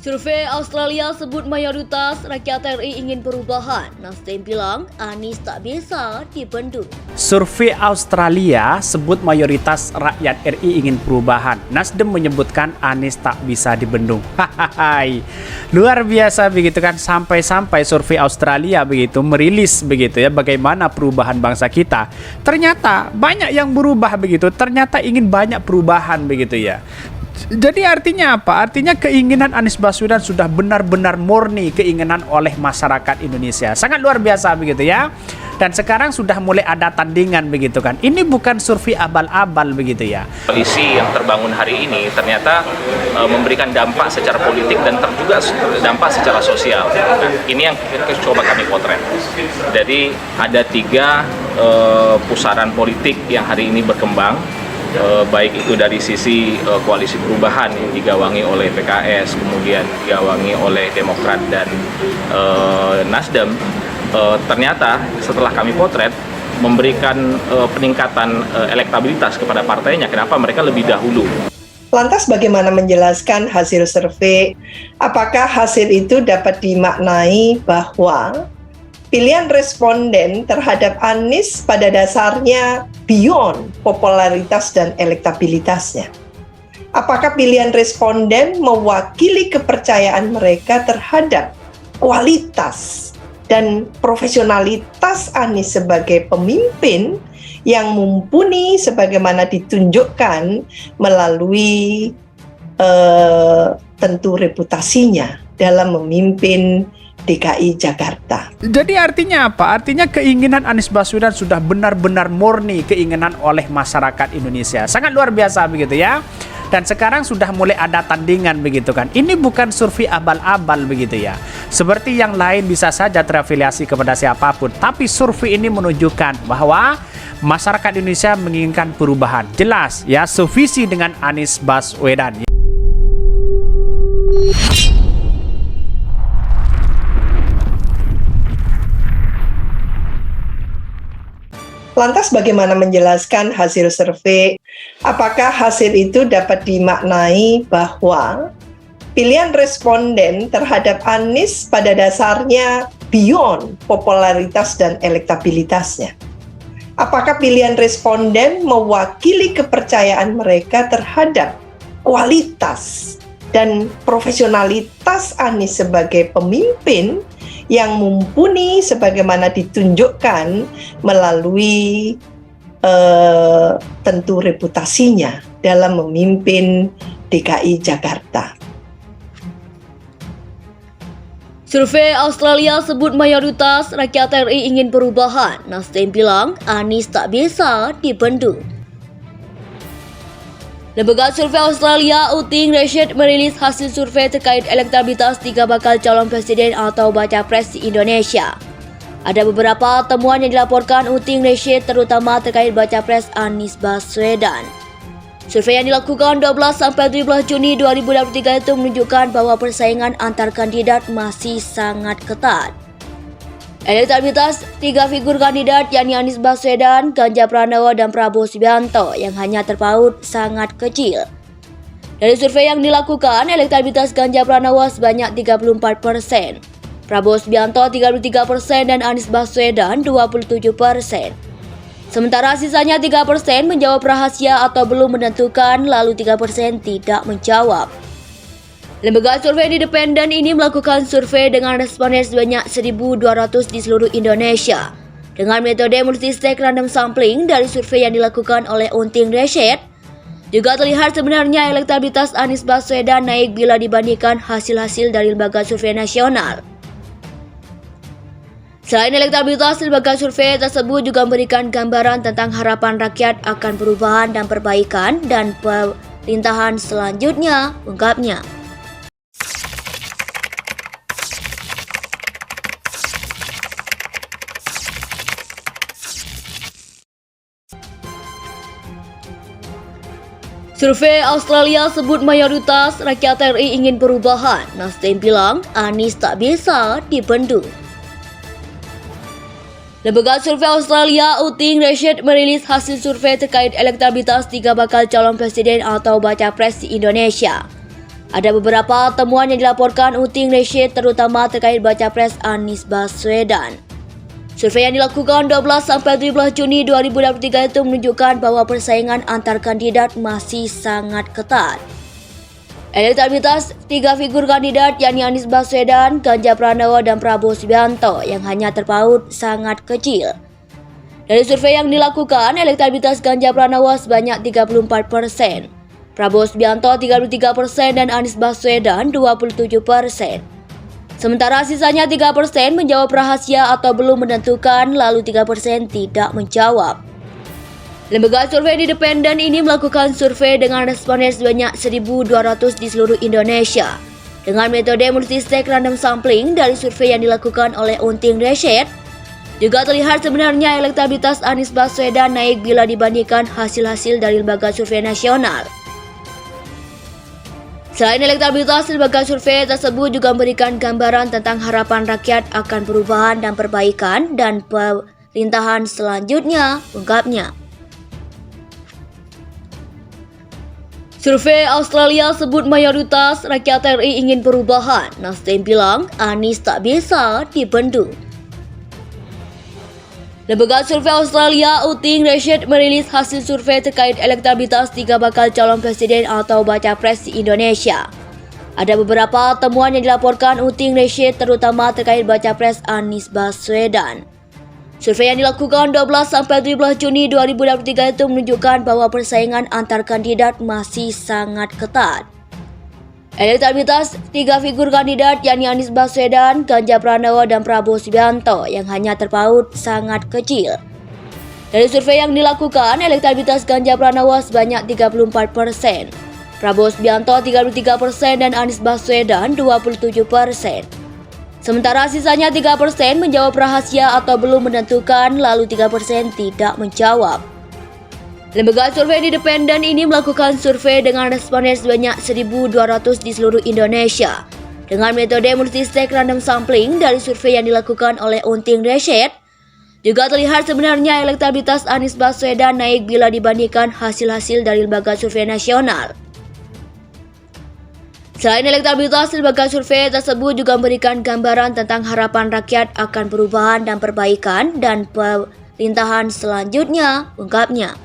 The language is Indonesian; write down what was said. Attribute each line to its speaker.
Speaker 1: Survei Australia sebut mayoritas rakyat RI ingin perubahan. Nasdem bilang Anies tak bisa dibendung.
Speaker 2: Survei Australia sebut mayoritas rakyat RI ingin perubahan. Nasdem menyebutkan Anies tak bisa dibendung. Hahaha. Luar biasa begitu kan, sampai-sampai survei Australia begitu merilis begitu ya bagaimana perubahan bangsa kita. Ternyata banyak yang berubah begitu. Ternyata ingin banyak perubahan begitu ya. Jadi artinya apa? Artinya keinginan Anies Baswedan sudah benar-benar murni keinginan oleh masyarakat Indonesia. Sangat luar biasa begitu ya. Dan sekarang sudah mulai ada tandingan begitu kan. Ini bukan survei abal-abal begitu ya.
Speaker 3: Koalisi yang terbangun hari ini ternyata memberikan dampak secara politik dan juga dampak secara sosial. Nah, ini yang coba kami potret. Jadi ada 3 pusaran politik yang hari ini berkembang. Baik itu dari sisi koalisi perubahan yang digawangi oleh PKS, kemudian digawangi oleh Demokrat dan Nasdem, ternyata setelah kami potret memberikan peningkatan elektabilitas kepada partainya. Kenapa mereka lebih dahulu?
Speaker 4: Lantas bagaimana menjelaskan hasil survei? Apakah hasil itu dapat dimaknai bahwa pilihan responden terhadap Anies pada dasarnya beyond popularitas dan elektabilitasnya? Apakah pilihan responden mewakili kepercayaan mereka terhadap kualitas dan profesionalitas Anies sebagai pemimpin yang mumpuni sebagaimana ditunjukkan melalui tentu reputasinya dalam memimpin DKI Jakarta.
Speaker 2: Jadi artinya apa? Artinya keinginan Anies Baswedan sudah benar-benar murni keinginan oleh masyarakat Indonesia. Sangat luar biasa begitu ya. Dan sekarang sudah mulai ada tandingan begitu kan. Ini bukan survei abal-abal begitu ya. Seperti yang lain bisa saja terafiliasi kepada siapapun. Tapi survei ini menunjukkan bahwa masyarakat Indonesia menginginkan perubahan. Jelas ya, sevisi dengan Anies Baswedan.
Speaker 4: Lantas bagaimana menjelaskan hasil survei? Apakah hasil itu dapat dimaknai bahwa pilihan responden terhadap Anies pada dasarnya beyond popularitas dan elektabilitasnya? Apakah pilihan responden mewakili kepercayaan mereka terhadap kualitas dan profesionalitas Anies sebagai pemimpin yang mumpuni sebagaimana ditunjukkan melalui tentu reputasinya dalam memimpin DKI Jakarta.
Speaker 1: Survei Australia sebut mayoritas rakyat RI ingin perubahan. Nasdem bilang Anies tak bisa dibendung. Lembaga Survei Australia Uting Research merilis hasil survei terkait elektabilitas 3 bakal calon presiden atau baca pres di Indonesia. Ada beberapa temuan yang dilaporkan Uting Research terutama terkait baca pres Anies Baswedan. Survei yang dilakukan 12-17 Juni 2023 itu menunjukkan bahwa persaingan antar kandidat masih sangat ketat. Elektabilitas 3 figur kandidat yakni Anies Baswedan, Ganjar Pranowo dan Prabowo Subianto yang hanya terpaut sangat kecil. Dari survei yang dilakukan, elektabilitas Ganjar Pranowo sebanyak 34%, Prabowo Subianto 33% dan Anies Baswedan 27%. Sementara sisanya 3% menjawab rahasia atau belum menentukan, lalu 3% tidak menjawab. Lembaga survei independen ini melakukan survei dengan responden sebanyak 1.200 di seluruh Indonesia. Dengan metode multi-stage random sampling dari survei yang dilakukan oleh Uting Research, juga terlihat sebenarnya elektabilitas Anies Baswedan naik bila dibandingkan hasil-hasil dari lembaga survei nasional. Selain elektabilitas, lembaga survei tersebut juga memberikan gambaran tentang harapan rakyat akan perubahan dan perbaikan dan pemerintahan selanjutnya, ungkapnya. Survei Australia sebut mayoritas rakyat RI ingin perubahan. Nasdem bilang Anies tak bisa dibendung. Lembaga Survei Australia Uting Research merilis hasil survei terkait elektabilitas 3 bakal calon presiden atau baca pres di Indonesia. Ada beberapa temuan yang dilaporkan Uting Rashid terutama terkait baca pres Anies Baswedan. Survei yang dilakukan 12-17 Juni 2023 itu menunjukkan bahwa persaingan antar kandidat masih sangat ketat. Elektabilitas tiga figur kandidat yakni Anies Baswedan, Ganjar Pranowo, dan Prabowo Subianto yang hanya terpaut sangat kecil. Dari survei yang dilakukan, elektabilitas Ganjar Pranowo sebanyak 34%. Prabowo Subianto 33% dan Anies Baswedan 27%. Sementara sisanya 3% menjawab rahasia atau belum menentukan, lalu 3% tidak menjawab. Lembaga survei independen ini melakukan survei dengan responden sebanyak 1.200 di seluruh Indonesia. Dengan metode multistage random sampling dari survei yang dilakukan oleh Uting Rashid, juga terlihat sebenarnya elektabilitas Anies Baswedan naik bila dibandingkan hasil-hasil dari lembaga survei nasional. Selain elektabilitas, lembaga survei tersebut juga memberikan gambaran tentang harapan rakyat akan perubahan dan perbaikan dan pemerintahan selanjutnya, ungkapnya. Survei Australia sebut mayoritas rakyat RI ingin perubahan. Nasdem bilang Anies tak bisa dibendung. Lembaga survei Australia Uting Rashid merilis hasil survei terkait elektabilitas tiga bakal calon presiden atau baca pres di Indonesia. Ada beberapa temuan yang dilaporkan Uting Rashid terutama terkait baca pres Anies Baswedan. Survei yang dilakukan 12-17 Juni 2023 itu menunjukkan bahwa persaingan antar kandidat masih sangat ketat. Elektabilitas tiga figur kandidat yakni Anies Baswedan, Ganjar Pranowo, dan Prabowo Subianto yang hanya terpaut sangat kecil. Dari survei yang dilakukan, elektabilitas Ganjar Pranowo sebanyak 34%, Prabowo Subianto 33% dan Anies Baswedan 27%. Sementara sisanya 3% menjawab rahasia atau belum menentukan, lalu 3% tidak menjawab. Lembaga survei independen ini melakukan survei dengan responden sebanyak 1.200 di seluruh Indonesia. Dengan metode multistage random sampling dari survei yang dilakukan oleh Uting Rashid, juga terlihat sebenarnya elektabilitas Anies Baswedan naik bila dibandingkan hasil-hasil dari lembaga survei nasional. Selain elektabilitas, lembaga survei tersebut juga memberikan gambaran tentang harapan rakyat akan perubahan dan perbaikan dan pemerintahan selanjutnya, ungkapnya.